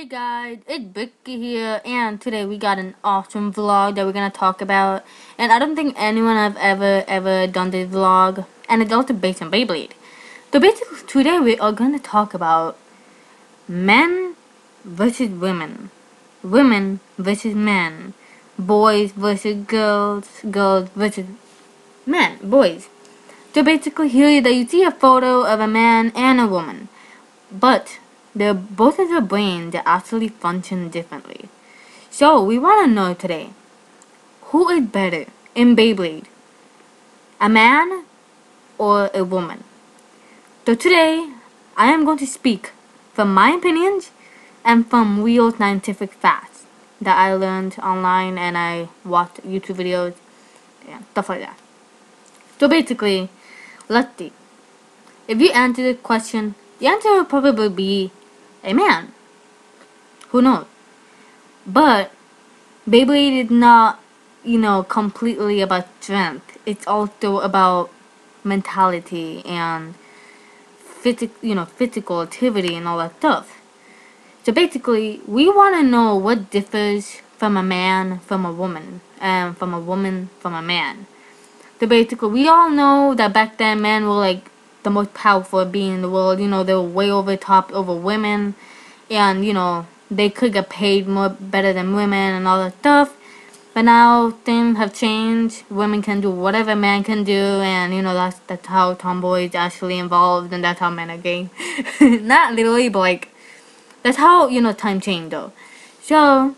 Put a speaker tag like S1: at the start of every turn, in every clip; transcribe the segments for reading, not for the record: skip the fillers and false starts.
S1: Hey guys, it's Vicky here, and today we got an awesome vlog that we're gonna talk about. And I don't think anyone have ever done this vlog, and it's also based on Beyblade. So basically, today we are gonna talk about men versus women, women versus men, boys versus girls, girls versus men, boys. So basically, here that you see a photo of a man and a woman, but they're both of their brains that actually function differently. So we want to know today, who is better in Beyblade, a man or a woman? So today, I am going to speak from my opinions and from real scientific facts that I learned online and I watched YouTube videos and stuff like that. So basically, let's see. If you answer the question, the answer will probably be a man. Who knows? But Beyblade is not, completely about strength. It's also about mentality and physical activity and all that stuff. So basically, we want to know what differs from a man from a woman, and from a woman from a man. So basically, we all know that back then men were like the most powerful being in the world. They were way over top over women, and they could get paid more better than women and all that stuff. But now things have changed. Women can do whatever men can do, and that's how tomboys actually involved, and that's how men are gay. Not literally, but like that's how time changed though. So,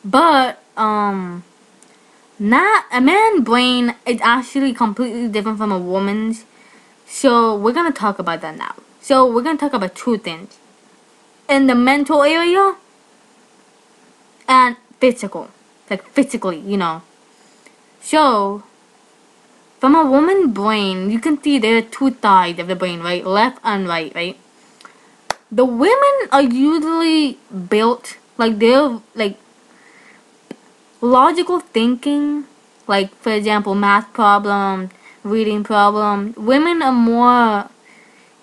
S1: but not a man's brain is actually completely different from a woman's. So we're gonna talk about that now. So we're gonna talk about two things: in the mental area and physical, like physically, So from a woman's brain, you can see there are two sides of the brain, right? Left and right, right? The women are usually built like they're like logical thinking, like for example math problem, reading problem. Women are more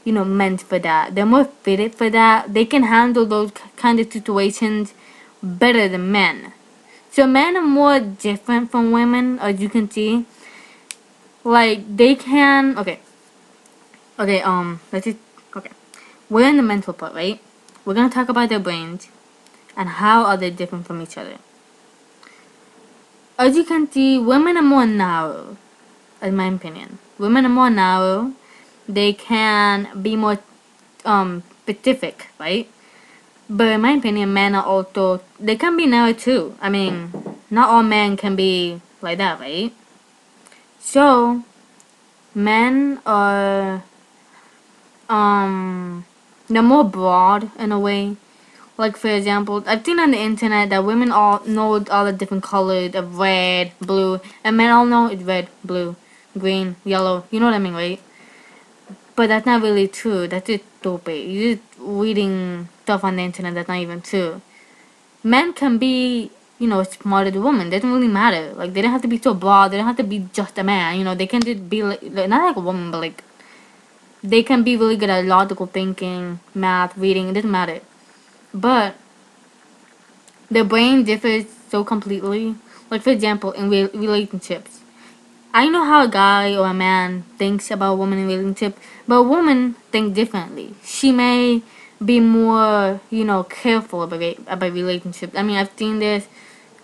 S1: meant for that. They're more fitted for that. They can handle those kind of situations better than men. So men are more different from women, as you can see. Like they can let's just we're in the mental part, right? We're gonna talk about their brains and how are they different from each other. As you can see, women are more narrow, in my opinion. Women are more narrow. They can be more specific, right? But in my opinion, men are also, they can be narrow too. I mean, not all men can be like that, right? So, men are, they're more broad in a way. Like for example, I've seen on the internet that women all know all the different colors of red, blue, and men all know it's red, blue, green, yellow. You know what I mean, right? But that's not really true. That's just stupid. You're just reading stuff on the internet that's not even true. Men can be, smarter than women. It doesn't really matter. Like, they don't have to be so broad. They don't have to be just a man. They can just be, like not like a woman, but, like, they can be really good at logical thinking, math, reading. It doesn't matter. But their brain differs so completely. Like, for example, in relationships. I know how a guy or a man thinks about a woman in a relationship, but a woman thinks differently. She may be more, careful about relationships. I mean, I've seen this,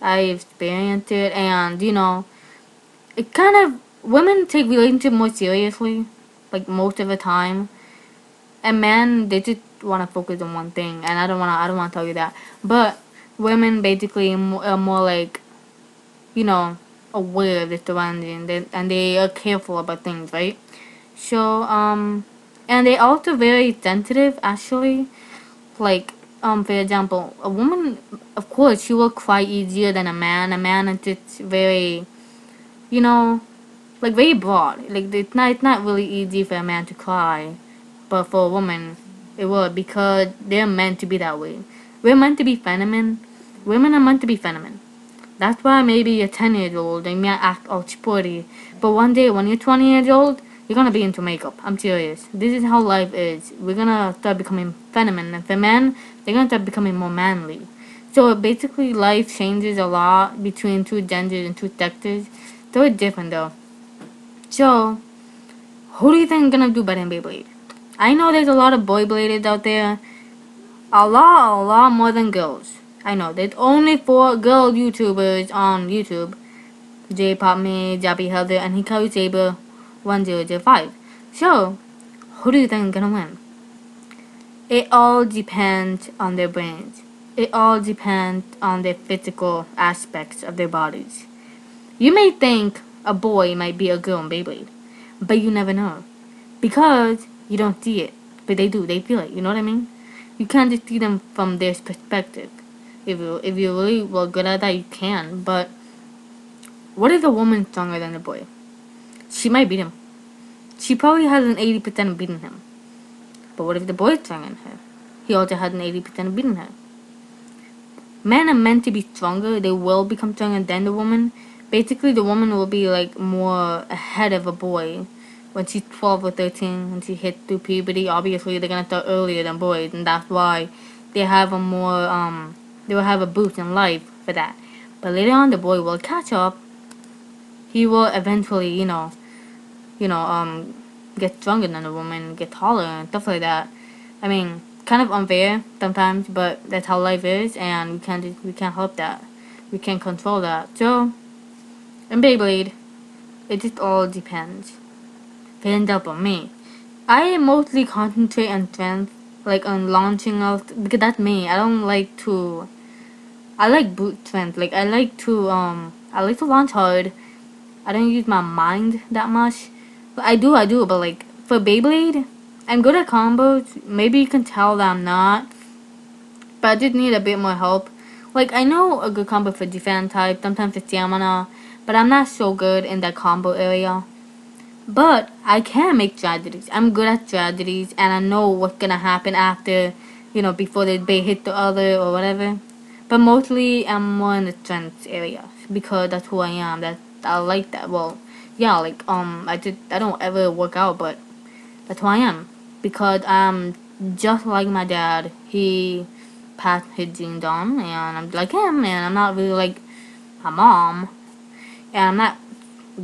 S1: I've experienced it, and, it kind of, women take relationships more seriously, like, most of the time. And men, they just want to focus on one thing, and I don't want to tell you that. But women basically are more like, aware of the surroundings, and they are careful about things, right? So, and they also very sensitive, actually. Like, for example, a woman, of course, she will cry easier than a man. A man is just very, like very broad. Like, it's not really easy for a man to cry, but for a woman, it will, because they're meant to be that way. We're meant to be feminine. Women are meant to be feminine. That's why maybe you're 10 years old and you might act all sporty. But one day when you're 20 years old, you're gonna be into makeup. I'm serious. This is how life is. We're gonna start becoming feminine. And for men, they're gonna start becoming more manly. So basically, life changes a lot between two genders and two sectors. So it's different though. So, who do you think is gonna do better in Beyblade? I know there's a lot of boy bladers out there. A lot more than girls. I know there's only 4 girl YouTubers on YouTube. J-Pop Me, Jabby Heather, and Hikaru Saber 1005. So, who do you think is gonna win? It all depends on their brains. It all depends on their physical aspects of their bodies. You may think a boy might be a girl in Beyblade, but you never know. Because you don't see it. But they do, they feel it, you know what I mean? You can't just see them from their perspective. If you really were good at that, you can, but what if the woman's stronger than the boy? She might beat him. She probably has an 80% of beating him. But what if the boy is stronger than her? He also has an 80% of beating her. Men are meant to be stronger. They will become stronger than the woman. Basically, the woman will be like more ahead of a boy when she's 12 or 13. When she hits through puberty, obviously they're gonna start earlier than boys, and that's why they have a more they will have a boost in life for that. But later on, the boy will catch up. He will eventually, get stronger than the woman, get taller and stuff like that. I mean, kind of unfair sometimes, but that's how life is, and we can't help that. We can't control that. So, in Beyblade, it just all depends. If it ends up on me, I mostly concentrate on strength, like on launching out, because that's me. I don't like to. I like brute strength. Like I like to launch hard. I don't use my mind that much. But I do, but like, for Beyblade, I'm good at combos. Maybe you can tell that I'm not. But I just need a bit more help. Like, I know a good combo for defense type, sometimes for stamina, but I'm not so good in that combo area. But I can make strategies. I'm good at strategies, and I know what's gonna happen after, before they hit the other or whatever. But mostly, I'm more in the strength area, because that's who I am. I like that. Well, yeah, like, I don't ever work out, but that's who I am. Because I'm just like my dad. He passed his genes on, and I'm like him, and I'm not really like my mom. And I'm not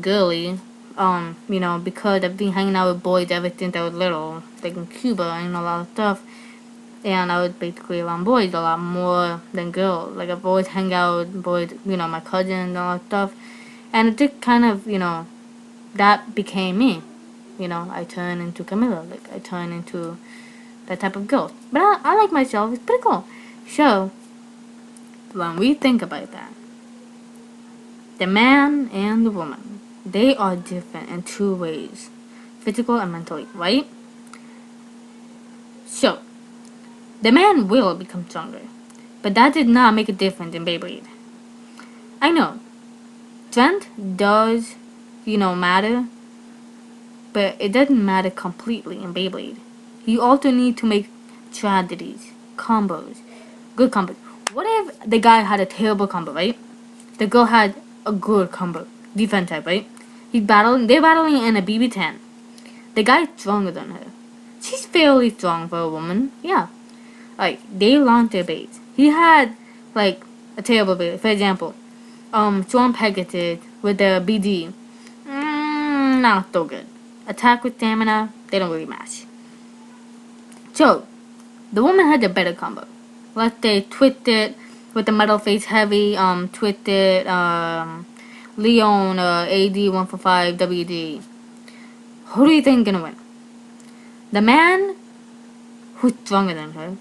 S1: girly, because I've been hanging out with boys ever since I was little. Like in Cuba, a lot of stuff. And I was basically around boys a lot more than girls. Like, I've always hang out with boys, my cousins and all that stuff. And it just kind of, that became me. I turned into Camilla. Like, I turned into that type of girl. But I like myself. It's pretty cool. So, when we think about that, the man and the woman, they are different in 2 ways. Physical and mentally, right? So, the man will become stronger. But that did not make a difference in Beyblade. I know. Strength does, matter. But it doesn't matter completely in Beyblade. You also need to make strategies, combos, good combos. What if the guy had a terrible combo, right? The girl had a good combo, defense type, right? They're battling in a BB-10. The guy's stronger than her. She's fairly strong for a woman, yeah. Like, they launched their base. He had, like, a terrible base. For example, Storm Pegasus with the BD. Not so good. Attack with stamina, they don't really match. So, the woman had a better combo. Let's say Twisted with the metal face heavy, Twisted, Leon, AD145 WD. Who do you think is gonna win? The man who's stronger than her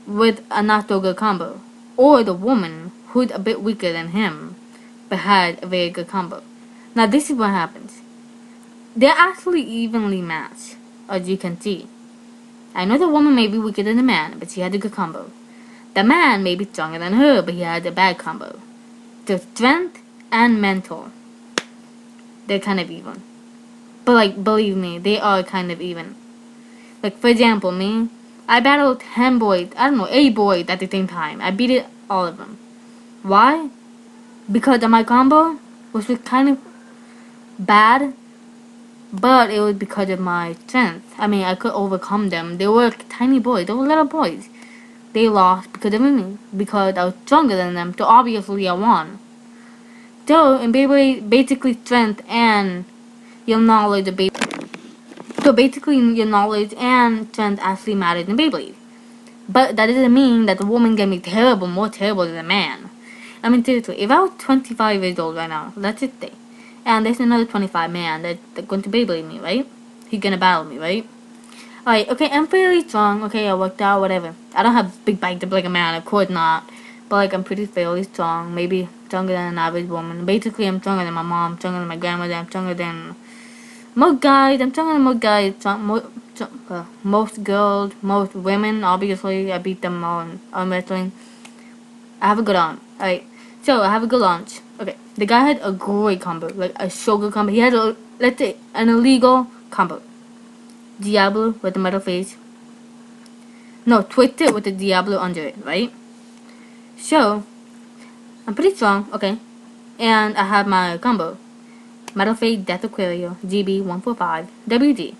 S1: with a not so good combo, or the woman who's a bit weaker than him but had a very good combo. Now this is what happens. They're actually evenly matched, as you can see. I know the woman may be weaker than the man, but she had a good combo. The man may be stronger than her, but he had a bad combo. The strength and mental, they're kind of even. But like, believe me, they are kind of even. Like, for example, me, I battled 10 boys, 8 boys at the same time. I beat all of them. Why? Because of my combo, which was kind of bad, but it was because of my strength. I mean, I could overcome them. They were tiny boys. They were little boys. They lost because of me, because I was stronger than them. So obviously I won. So in Beyblade, basically strength and your knowledge of Beyblade. So basically your knowledge and strength actually matters in Beyblade. But that doesn't mean that the woman can be terrible, more terrible than a man. I mean, seriously, if I was 25 years old right now, let's just say, and there's another 25 man that's going to Beyblade me, right? He's gonna battle me, right? Alright, okay, I'm fairly strong. Okay, I worked out, whatever. I don't have big bite to like a man, of course not. But, like, I'm pretty fairly strong. Maybe stronger than an average woman. Basically, I'm stronger than my mom, stronger than my grandmother, I'm stronger than most guys. I'm stronger than most guys. Most girls, most women, obviously. I beat them all on wrestling. I have a good arm. Alright, so I have a good launch. Okay, the guy had a great combo, like a so good combo. He had a, let's say, an illegal combo. Diablo with the metal face. No, Twisted with the Diablo under it, right? So, I'm pretty strong, okay. And I have my combo. Metal Face Death Aquario, GB145, WD.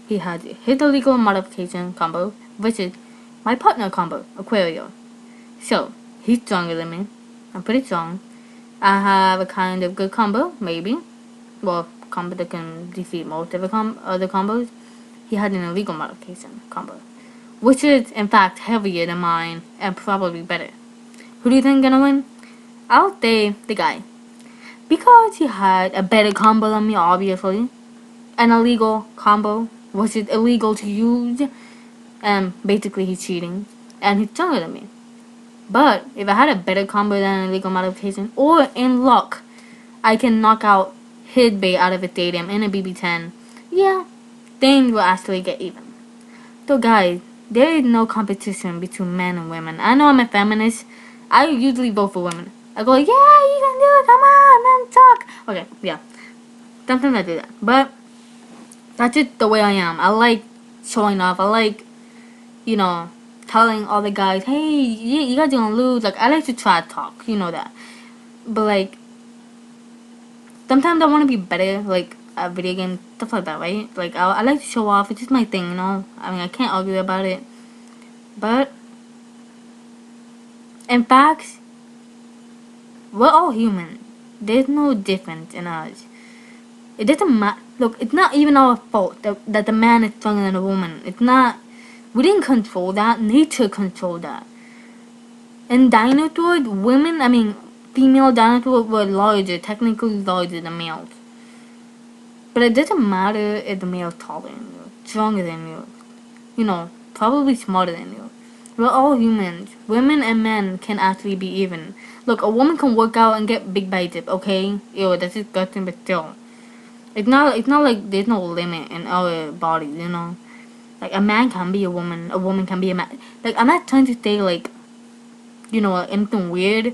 S1: He has his illegal modification combo, which is my partner combo, Aquario. So, he's stronger than me. I'm pretty strong. I have a kind of good combo, maybe. Well, combo that can defeat most of the other combos. He had an illegal modification combo, which is in fact heavier than mine and probably better. Who do you think gonna win? I'll say the guy, because he had a better combo than me, obviously. An illegal combo, which is illegal to use, and basically he's cheating, and he's stronger than me. But if I had a better combo than an illegal modification, or in luck, I can knock out his bait out of a stadium in a BB10, yeah, things will actually get even. So guys, there is no competition between men and women. I know I'm a feminist. I usually vote for women. I go, yeah, you can do it, come on, men talk. Okay, yeah. Sometimes I do that. But that's just the way I am. I like showing off. I like, you know, telling all the guys, hey, you guys are gonna lose. Like, I like to try to talk, you know that. But like, sometimes I want to be better, like, at video games, stuff like that, right? Like, I like to show off. It's just my thing, you know? I mean, I can't argue about it. But, in fact, we're all human. There's no difference in us. It doesn't matter. Look, it's not even our fault that the man is stronger than the woman. It's not. We didn't control that. Nature controlled that. In dinosaurs, women, I mean, female dinosaurs were larger, technically larger than males. But it doesn't matter if the male's taller than you, stronger than you, you know, probably smarter than you. We're all humans. Women and men can actually be even. Look, a woman can work out and get big biceps, okay? Ew, that's disgusting, but still. It's not like there's no limit in our bodies, you know? Like, a man can be a woman can be a man. Like, I'm not trying to say, like, you know, anything weird,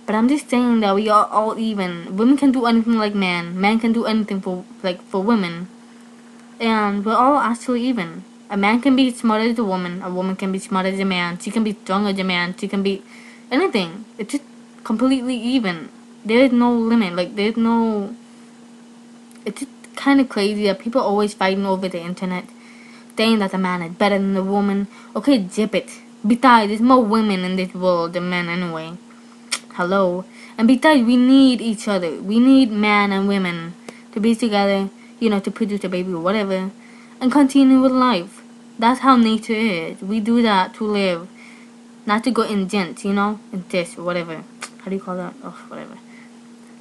S1: but I'm just saying that we are all even. Women can do anything like men can do anything for women. And we're all actually even. A man can be smarter as a woman can be smarter as a man, she can be stronger as a man, she can be anything. It's just completely even. There is no limit, like, there's no... It's just kind of crazy that people are always fighting over the internet, saying that the man is better than the woman. Okay, zip it. Besides, there's more women in this world than men anyway. Hello. And besides, we need each other. We need men and women to be together, you know, to produce a baby or whatever, and continue with life. That's how nature is. We do that to live, not to go in gents, you know, in this or whatever. How do you call that? Oh, whatever.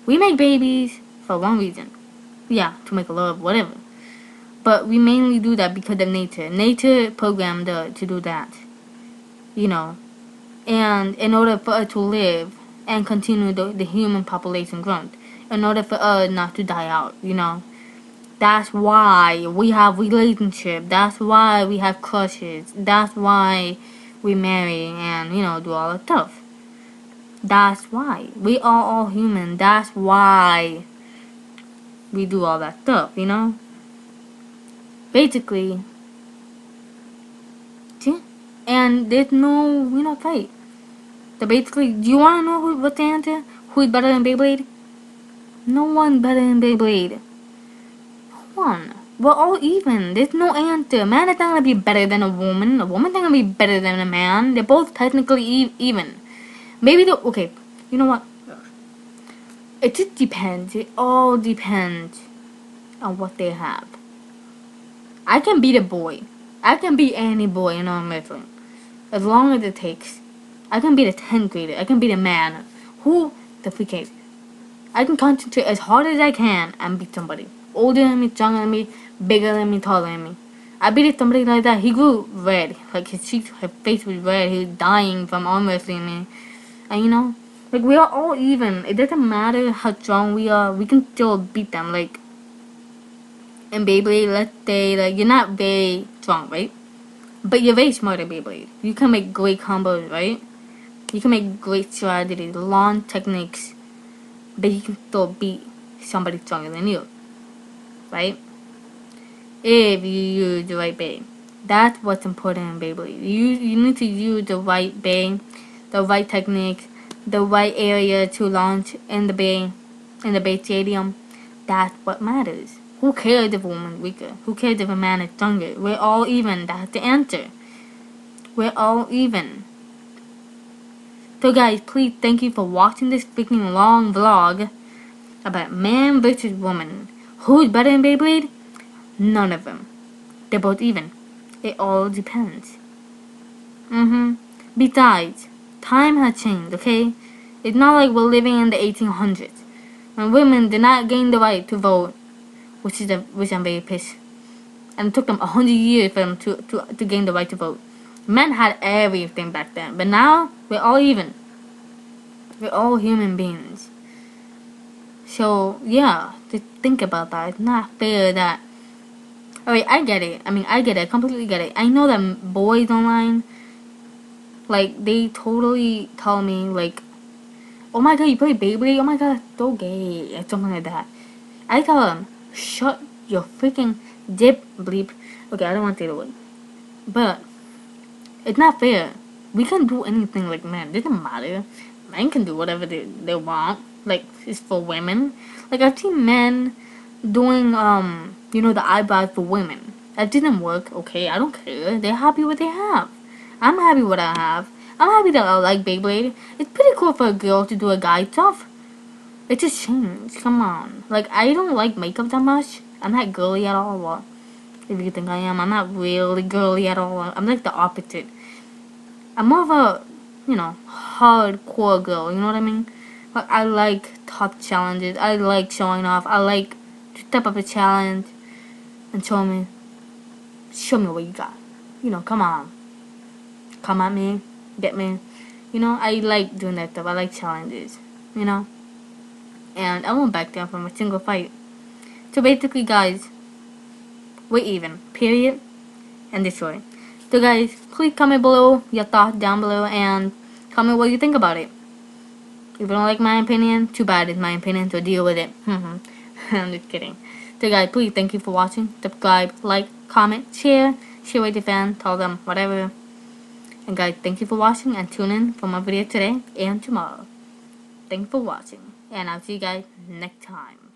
S1: We make babies for one reason. Yeah, to make love, whatever. But we mainly do that because of nature. Nature programmed us to do that, you know. And in order for us to live and continue the human population growth, in order for us not to die out, you know. That's why we have relationships. That's why we have crushes. That's why we marry and, you know, do all that stuff. That's why. We are all human. That's why we do all that stuff, you know? Basically. See? And there's no, you know, fight. So basically, do you want to know what's the answer? Who's better than Beyblade? No one's better than Beyblade. No on. We're all even. There's no answer. Man is not gonna be better than a woman. A woman's not gonna be better than a man. They're both technically even. Maybe the okay. You know what? It just depends. It all depends on what they have. I can beat a boy. I can beat any boy in arm wrestling. As long as it takes. I can beat a 10th grader. I can beat a man. Who the freak cares? I can concentrate as hard as I can and beat somebody. Older than me, stronger than me, bigger than me, taller than me. I beat somebody like that. He grew red. Like his cheeks, his face was red. He was dying from arm wrestling me. And you know, like we are all even. It doesn't matter how strong we are. We can still beat them. Like in Beyblade, let's say like you're not very strong, right? But you're very smart at Beyblade. You can make great combos, right? You can make great strategies, long techniques. But you can still beat somebody stronger than you, right? If you use the right bay. That's what's important in Beyblade. You need to use the right bay, the right techniques, the right area to launch in the bay stadium. That's what matters. Who cares if a woman's weaker? Who cares if a man is stronger? We're all even. That's the answer. We're all even. So guys, please thank you for watching this freaking long vlog about man versus woman. Who's better in Beyblade? None of them. They're both even. It all depends. Besides, time has changed, okay? It's not like we're living in the 1800s. When women did not gain the right to vote, which I'm very pissed. And it took them 100 years for them to gain the right to vote. Men had everything back then, but now we're all even. We're all human beings. So yeah, just think about that. It's not fair that. Alright, I get it. I get it. I completely get it. I know that boys online, like they totally tell me like, "Oh my god, you play Beyblade? Oh my god, so gay," or something like that. I tell them, "Shut your freaking dip bleep." Okay, I don't want to say the word, but it's not fair. We can do anything like men. It doesn't matter. Men can do whatever they want. Like, it's for women. Like, I've seen men doing, the eyebrows for women. That didn't work, okay? I don't care. They're happy with what they have. I'm happy with what I have. I'm happy that I like Beyblade. It's pretty cool for a girl to do a guy stuff. It just changed. Come on. Like, I don't like makeup that much. I'm not girly at all. What? If you think I am, I'm not really girly at all. I'm like the opposite. I'm more of a, hardcore girl. You know what I mean? Like, I like tough challenges. I like showing off. I like to step up a challenge and show me what you got. Come on. Come at me. Get me. I like doing that stuff. I like challenges. And I won't back down from a single fight. So basically, guys, we're even. Period. And this way. So guys, please comment below your thoughts down below and comment what you think about it. If you don't like my opinion, too bad, it's my opinion, so deal with it. I'm just kidding. So guys, please thank you for watching. Subscribe, like, comment, share with your fans, tell them whatever. And guys, thank you for watching and tune in for my video today and tomorrow. Thanks for watching, and I'll see you guys next time.